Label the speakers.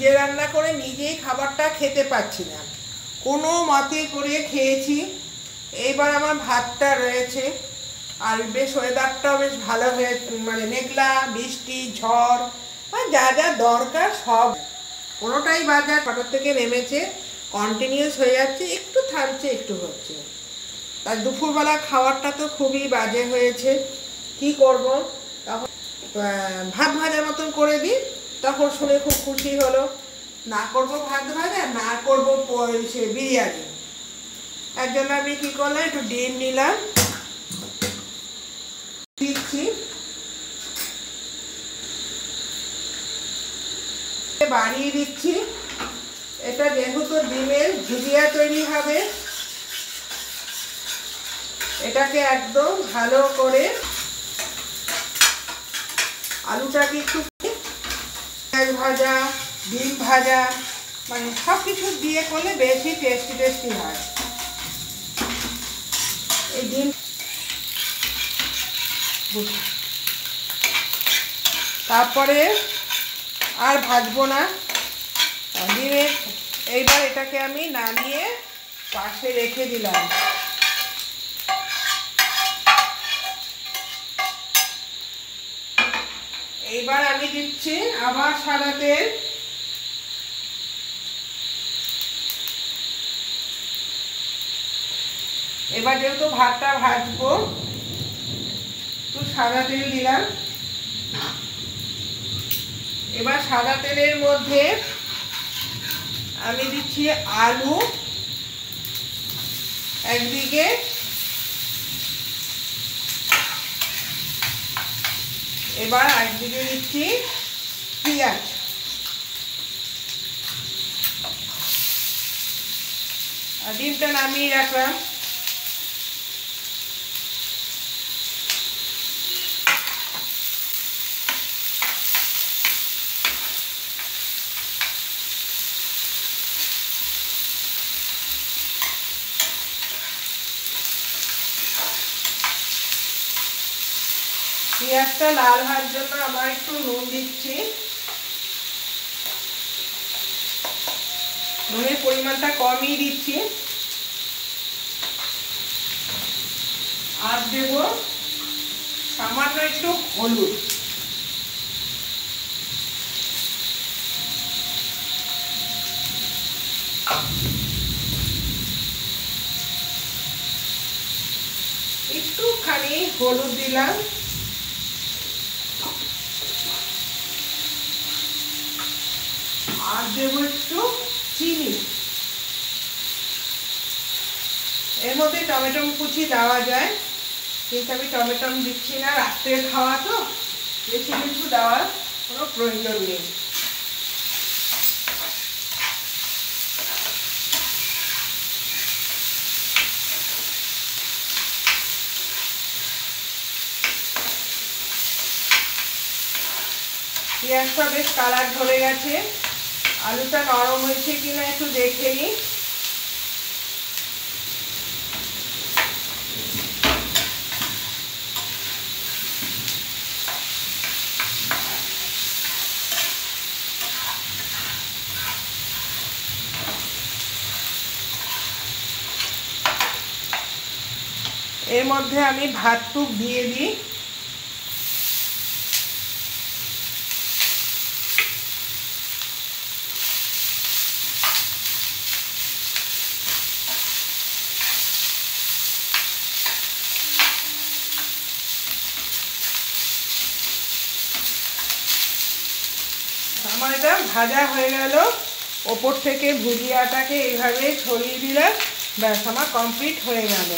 Speaker 1: নিজে রান্না করে নিজেই খাবারটা খেতে পাচ্ছি না, কোনো মতে করে খেয়েছি। এইবার আমার ভাতটা রয়েছে, আর বেশ ওয়েদারটাও বেশ ভালো হয়ে, মানে মেঘলা, বৃষ্টি, ঝড়, আর যা যা দরকার সব। কোনোটাই বাজার ফটোর থেকে নেমেছে, কন্টিনিউস হয়ে যাচ্ছে, একটু থামছে একটু হচ্ছে। তার দুপুরবেলা খাবারটা তো খুবই বাজে হয়েছে, কি করব। তখন ভাত ভাজার মতন করে দিই, তখন শুনে খুব খুশি হলো। না করব ভাত ভাজা, না করব সে বিরিয়ানি। এর জন্য আমি কী করলাম, একটু ডিম নিলাম, দিচ্ছি, বাড়িয়ে দিচ্ছি। এটা যেহেতু ডিমের ভুজিয়া তৈরি হবে, এটাকে একদম ভালো করে আলুটাকে একটু পেঁয়াজ ভাজা, ডিম ভাজা, মানে সব কিছু দিয়ে করলে বেশি টেস্টি হয়। এই ডিম তারপরে আর ভাজবো না ডিমের। এইবার এটাকে আমি নামিয়ে পাশে রেখে দিলাম। এইবার আমি দিচ্ছি আবার সাদা তেল। এবার যেহেতু ভাতটা ভাজবো, একটু সাদা তেল দিলাম। এবার সাদা তেলের মধ্যে আমি দিচ্ছি আলু একদিকে, এবার একদিকে দিচ্ছি পেঁয়াজ। আর ডিমটা নামিয়ে রাখলাম। পেঁয়াজটা লাল হওয়ার জন্য আবার একটু নুন দিচ্ছি। নুনের পরিমাণটা কমই দিচ্ছি। আর দেব সামান্য একটু হলুদ। একটুখানি হলুদ দিলাম। আর দেবো একটু চিনি। এর মধ্যে টমেটো কুচি দেওয়া যায়, কিন্তু আমি টমেটো দিচ্ছি না, রাত্রে খাওয়া তো, বেশি কিছু দেওয়ার কোনো প্রয়োজন নেই। পেঁয়াজটা বেশ কালার ধরে গেছে, আলুটা নরম হয়েছে কিনা একটু দেখে নিই। এর মধ্যে আমি ভাতটুক দিয়ে দিই। আমার এটা ভাজা হয়ে গেল। ওপর থেকে ভুজিয়াটাকে এইভাবে ছড়িয়ে দিলে ব্যাস আমার কমপ্লিট হয়ে গেল।